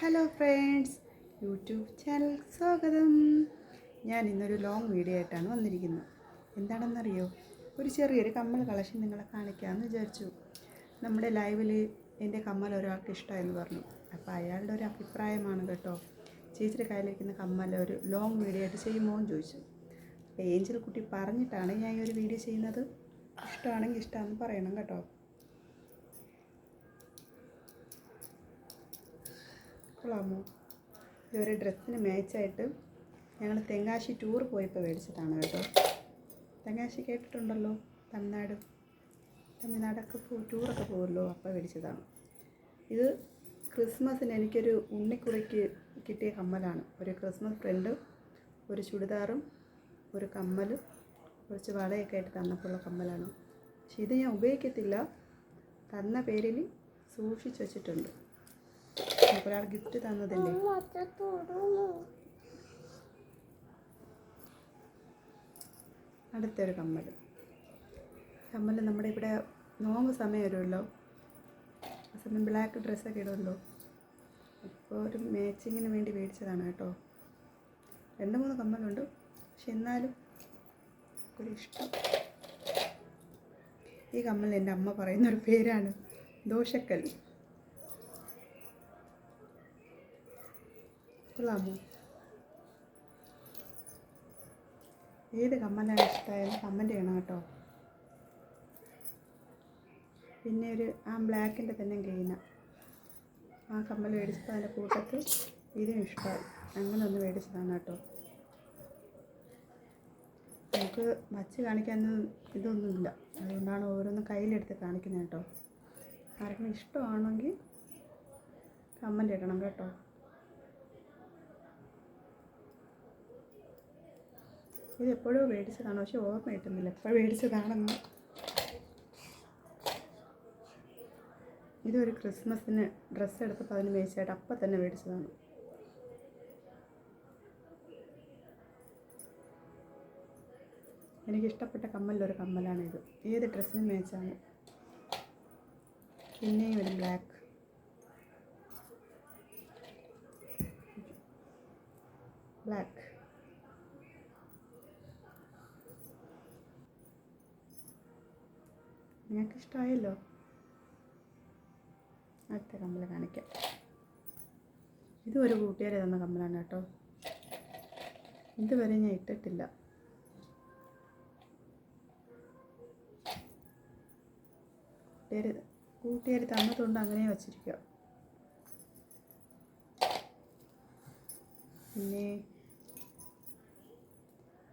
Hello friends, YouTube channel സ്വാഗതം. ഞാൻ ഇന്നൊരു ലോങ് വീഡിയോ ആയിട്ടാണ് വന്നിരിക്കുന്നത്. എന്താണെന്നറിയോ, ഒരു ചെറിയൊരു കമ്മൽ കളക്ഷൻ നിങ്ങളെ കാണിക്കാമെന്ന് വിചാരിച്ചു. നമ്മുടെ ലൈവിൽ എൻ്റെ കമ്മൽ ഒരാൾക്ക് ഇഷ്ടമായെന്ന് പറഞ്ഞു. അപ്പോൾ അയാളുടെ ഒരു അഭിപ്രായമാണ് കേട്ടോ. ചേച്ചിയുടെ കയ്യിലിരിക്കുന്ന കമ്മൽ ഒരു ലോങ് വീഡിയോ ആയിട്ട് ചെയ്യുമോ എന്ന് ചോദിച്ചു. അപ്പോൾ ഏഞ്ചൽ കുട്ടി പറഞ്ഞിട്ടാണ് ഞാൻ ഈ ഒരു വീഡിയോ ചെയ്യുന്നത്. ഇഷ്ടമാണെങ്കിൽ ഇഷ്ടമാണെന്ന് പറയണം കേട്ടോ. കൊള്ളാമോ? ഇതൊരു ഡ്രസ്സിന് മാച്ചായിട്ട് ഞങ്ങൾ തെങ്കാശി ടൂർ പോയപ്പോൾ മേടിച്ചതാണ് കേട്ടോ. തെങ്കാശി കേട്ടിട്ടുണ്ടല്ലോ, തമിഴ്നാടൊക്കെ ടൂറൊക്കെ പോകുമല്ലോ, അപ്പോൾ മേടിച്ചതാണ്. ഇത് ക്രിസ്മസിന് എനിക്കൊരു ഉണ്ണിക്കുറിക്ക് കിട്ടിയ കമ്മലാണ്. ഒരു ക്രിസ്മസ് ഫ്രണ്ട് ഒരു ചുടിദാറും ഒരു കമ്മലും കുറച്ച് വളയൊക്കെ ആയിട്ട് തന്നപ്പോഴുള്ള കമ്മലാണ്. പക്ഷെ ഇത് ഞാൻ ഉപയോഗിക്കത്തില്ല, തന്ന പേരിൽ സൂക്ഷിച്ച് വെച്ചിട്ടുണ്ട്. ഒരാൾ ഗിഫ്റ്റ് തന്നതല്ലേ. അടുത്തൊരു കമ്മൽ നമ്മുടെ ഇവിടെ നോമ്പ് സമയം വരുമല്ലോ, ആ സമയം ബ്ലാക്ക് ഡ്രസ്സൊക്കെ ഇടുമല്ലോ, അപ്പോൾ ഒരു മാച്ചിങ്ങിന് വേണ്ടി മേടിച്ചതാണ് കേട്ടോ. 2-3 കമ്മലുണ്ട്, പക്ഷെ എന്നാലും ഒരു ഇഷ്ടം. ഈ കമ്മൽ എൻ്റെ അമ്മ പറയുന്നൊരു പേരാണ്, ദോശക്കൽ. കൊള്ളാമോ? ഏത് കമ്മലാണ് ഇഷ്ടമായെന്ന് കമൻറ്റ് ചെയ്യണം കേട്ടോ. പിന്നെ ആ ബ്ലാക്കിൻ്റെ തന്നെ ഗെയിന, ആ കമ്മൽ മേടിച്ചപ്പോൾ അതിൻ്റെ കൂട്ടത്തിൽ ഇതും ഇഷ്ടമായി, അങ്ങനെ ഒന്ന് മേടിച്ചതാണ് കേട്ടോ. നമുക്ക് വച്ച് കാണിക്കാനൊന്നും ഇതൊന്നുമില്ല, അതുകൊണ്ടാണ് ഓരോന്നും കയ്യിലെടുത്ത് കാണിക്കുന്നത് കേട്ടോ. ആർക്കും ഇഷ്ടമാണെങ്കിൽ കമൻറ്റ് ഇടണം കേട്ടോ. ഇത് എപ്പോഴും മേടിച്ചതാണ്, പക്ഷെ ഓർമ്മ കിട്ടുന്നില്ല എപ്പോഴും മേടിച്ചതാണെന്ന്. ഇതൊരു ക്രിസ്മസിന് ഡ്രസ്സ് എടുത്തപ്പോൾ അതിന് മേടിച്ചായിട്ട് അപ്പം തന്നെ മേടിച്ചതാണ്. എനിക്കിഷ്ടപ്പെട്ട കമ്മലിലൊരു കമ്മലാണിത്, ഏത് ഡ്രസ്സിനും മേച്ചാണ്. പിന്നെയും ഒരു ബ്ലാക്ക് നിങ്ങൾക്ക് ഇഷ്ടമായല്ലോ. അടുത്ത കമ്മൽ കാണിക്കാം. ഇതൊരു കൂട്ടുകാരി തന്ന കമ്മലാണ് കേട്ടോ. ഇതുവരെ ഞാൻ ഇട്ടിട്ടില്ല. കൂട്ടുകാരി തന്നതുകൊണ്ട് അങ്ങനെ വച്ചിരിക്കുക. പിന്നെ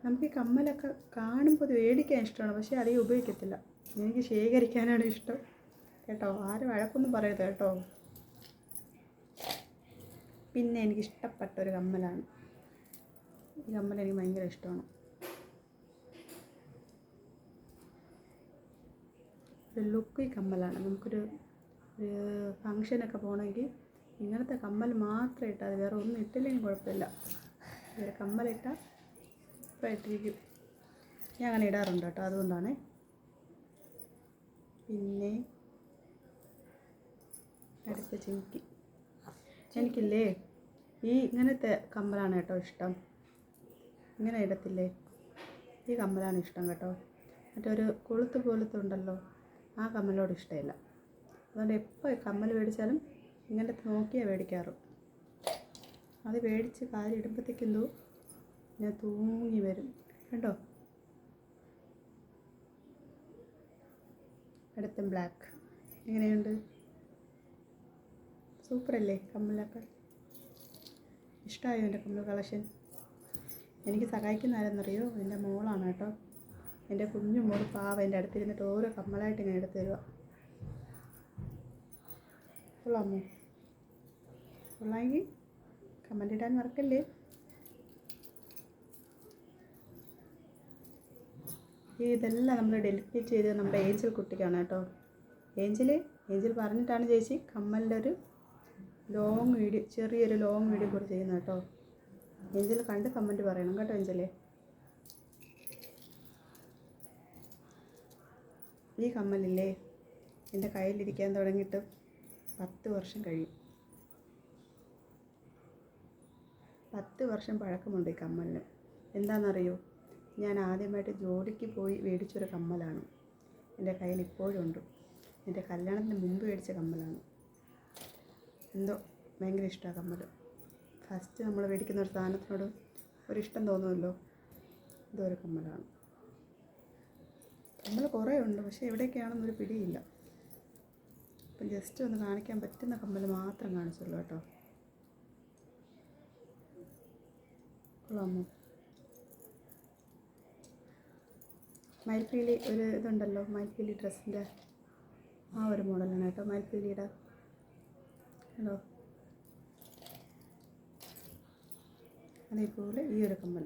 നമുക്ക് ഈ കമ്മലൊക്കെ കാണുമ്പോൾ മേടിക്കാൻ ഇഷ്ടമാണ്, പക്ഷേ അധികം ഉപയോഗിക്കത്തില്ല. എനിക്ക് ശേഖരിക്കാനാണ് ഇഷ്ടം കേട്ടോ. ആരും വഴക്കൊന്നും പറയരുത് കേട്ടോ. പിന്നെ എനിക്കിഷ്ടപ്പെട്ടൊരു കമ്മലാണ് ഈ കമ്മൽ, എനിക്ക് ഭയങ്കര ഇഷ്ടമാണ്. ഒരു ലുക്ക് കമ്മലാണ്. നമുക്കൊരു ഫങ്ഷനൊക്കെ പോകണമെങ്കിൽ ഇങ്ങനത്തെ കമ്മൽ മാത്രം ഇട്ടാൽ അത്, വേറെ ഒന്നും ഇട്ടില്ലെങ്കിൽ കുഴപ്പമില്ല. വേറെ കമ്മലിട്ടാൽ ഇപ്പോൾ ഇട്ടിരിക്കും. ഞാൻ അങ്ങനെ ഇടാറുണ്ട് കേട്ടോ, അതുകൊണ്ടാണ്. പിന്നെ അടുത്ത എനിക്കില്ലേ ഇങ്ങനത്തെ കമ്മലാണ് കേട്ടോ ഇഷ്ടം. ഇങ്ങനെ ഇടത്തില്ലേ, ഈ കമ്മലാണ് ഇഷ്ടം കേട്ടോ. മറ്റൊരു കൊളുത്ത് പോലത്തെ ഉണ്ടല്ലോ, ആ കമ്മലോട് ഇഷ്ടമില്ല. അതുകൊണ്ട് എപ്പോൾ കമ്മൽ മേടിച്ചാലും ഇങ്ങനത്തെ നോക്കിയാണ് മേടിക്കാറ്. അത് മേടിച്ച് കാര്യം ഇടുമ്പോഴത്തേക്കെന്തോ ഞാൻ തൂങ്ങി വരും കണ്ടോ. അടുത്ത ബ്ലാക്ക് എങ്ങനെയുണ്ട്? സൂപ്പറല്ലേ കമ്മലൊക്കെ? ഇഷ്ടമായോ എൻ്റെ കമ്മൽ കളക്ഷൻ? എനിക്ക് സഹായിക്കുന്ന ആരെന്നറിയോ? എൻ്റെ മോളാണ് കേട്ടോ. എൻ്റെ കുഞ്ഞു മോൾ പാവ എൻ്റെ അടുത്തിരുന്നിട്ട് ഓരോ കമ്മലായിട്ട് ഇങ്ങനെ എടുത്ത് തരുക. കൊള്ളാമോ? കൊള്ളാമെങ്കിൽ കമൻ്റ് ഇടാൻ മറക്കല്ലേ. ഇതെല്ലാം നമ്മൾ ഡെലിക്കേറ്റ് ചെയ്ത് നമ്മുടെ ഏഞ്ചൽ കുട്ടിക്കാണ് കേട്ടോ. ഏഞ്ചൽ പറഞ്ഞിട്ടാണ് ചേച്ചി കമ്മലിൻ്റെ ഒരു ലോങ് വീഡിയോ, ചെറിയൊരു ലോങ് വീഡിയോ കൂടി ചെയ്യുന്നത് കേട്ടോ. ഏഞ്ചൽ കണ്ട് കമൻറ്റ് പറയണം കേട്ടോ. ഏഞ്ചലേ, ഈ കമ്മലില്ലേ എൻ്റെ കയ്യിലിരിക്കാൻ തുടങ്ങിയിട്ട് 10 വർഷം കഴിയും. 10 വർഷം പഴക്കമുണ്ട് ഈ കമ്മലിന്. എന്താണെന്നറിയോ, ഞാൻ ആദ്യമായിട്ട് ജോലിക്ക് പോയി മേടിച്ചൊരു കമ്മലാണ്. എൻ്റെ കയ്യിൽ ഇപ്പോഴും ഉണ്ട്. എൻ്റെ കല്യാണത്തിന് മുമ്പ് മേടിച്ച കമ്മലാണ്. എന്തോ ഭയങ്കര ഇഷ്ടമാണ് കമ്മൽ. ഫസ്റ്റ് നമ്മൾ മേടിക്കുന്ന ഒരു സാധനത്തിനോട് ഒരിഷ്ടം തോന്നുമല്ലോ, ഇതൊരു കമ്മലാണ്. കമ്മൽ കുറേ ഉണ്ട്, പക്ഷേ എവിടെയൊക്കെയാണെന്നൊരു പിടിയില്ല. അപ്പം ജസ്റ്റ് ഒന്ന് കാണിക്കാൻ പറ്റുന്ന കമ്മൽ മാത്രം കാണിച്ചുള്ളൂ കേട്ടോ. കൊള്ളാമോ? മയിൽപ്പീലി ഒരു ഇതുണ്ടല്ലോ, മയിൽപ്പീലി ഡ്രസ്സിൻ്റെ ആ ഒരു മോഡലാണ് കേട്ടോ, മയിൽപ്പീലിയുടെ. ഹലോ, അതേപോലെ ഈ ഒരു കമ്മൽ.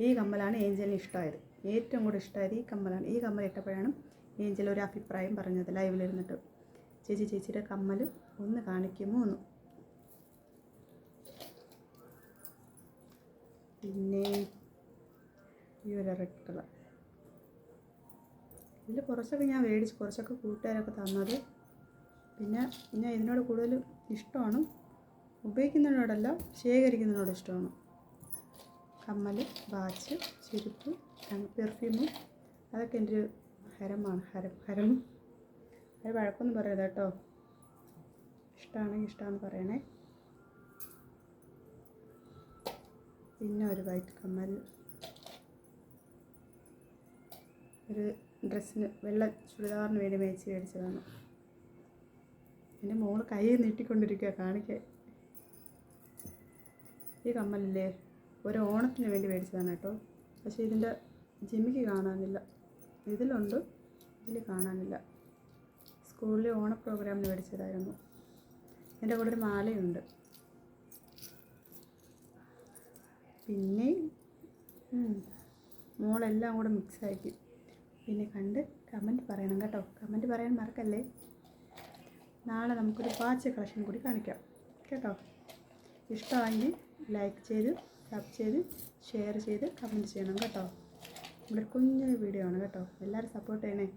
ഈ കമ്മലാണ് ഏഞ്ചലിന് ഇഷ്ടമായത്, ഏറ്റവും കൂടുതൽ ഇഷ്ടമായത് ഈ കമ്മലാണ്. ഈ കമ്മൽ ഇട്ടപ്പോഴാണ് ഏഞ്ചൽ ഒരു അഭിപ്രായം പറഞ്ഞത് ലൈവിലിരുന്നിട്ട്. ചേച്ചിയുടെ കമ്മൽ ഒന്ന് കാണിക്കുമോ എന്ന്. പിന്നെ ഈ ഒരു റെഡ് കളർ, ഇതിൽ കുറച്ചൊക്കെ ഞാൻ മേടിച്ചു, കുറച്ചൊക്കെ കൂട്ടുകാരൊക്കെ തന്നത്. പിന്നെ ഇതിനോട് കൂടുതൽ ഇഷ്ടമാണ്, ഉപയോഗിക്കുന്നതിനോടല്ല ശേഖരിക്കുന്നതിനോട് ഇഷ്ടമാണ്. കമ്മൽ, വാച്ച്, ചെരുപ്പ്, പെർഫ്യൂമും അതൊക്കെ എൻ്റെ ഒരു ഹരമാണ്. ഹരം അത് വഴക്കൊന്നും പറയരുത് കേട്ടോ. ഇഷ്ടമാണെങ്കിൽ ഇഷ്ടമാണെന്ന് പറയണേ. പിന്നെ ഒരു വൈറ്റ് കമ്മൽ, ഒരു ഡ്രസ്സിന് വെള്ള ചുരിദാറിന് വേണ്ടി മേടിച്ചതാണ്. എൻ്റെ മോള് കൈ നീട്ടിക്കൊണ്ടിരിക്കുക കാണിക്കാൻ. ഈ കമ്മലില്ലേ ഒരു ഓണത്തിന് വേണ്ടി മേടിച്ചതാണ് കേട്ടോ. പക്ഷേ ഇതിൻ്റെ ജിമിക്ക് കാണാനില്ല. ഇതിലുണ്ട്, ഇതിൽ കാണാനില്ല. സ്കൂളിലെ ഓണ പ്രോഗ്രാമിന് മേടിച്ചതായിരുന്നു. എൻ്റെ കൂടെ ഒരു മാലയുണ്ട്. പിന്നെ മോളെല്ലാം കൂടെ മിക്സാക്കി. പിന്നെ കണ്ട് കമൻറ്റ് പറയണം കേട്ടോ, കമൻറ്റ് പറയാൻ മറക്കല്ലേ. നാളെ നമുക്കൊരു വാച്ച് കളക്ഷൻ കൂടി കാണിക്കാം കേട്ടോ. ഇഷ്ടമായെങ്കിൽ ലൈക്ക് ചെയ്ത്, സബ് ചെയ്ത്, ഷെയർ ചെയ്ത്, കമൻറ്റ് ചെയ്യണം കേട്ടോ. നമ്മുടെ കുഞ്ഞൊരു വീഡിയോ ആണ് കേട്ടോ. എല്ലാവരും സപ്പോർട്ട് ചെയ്യണേ.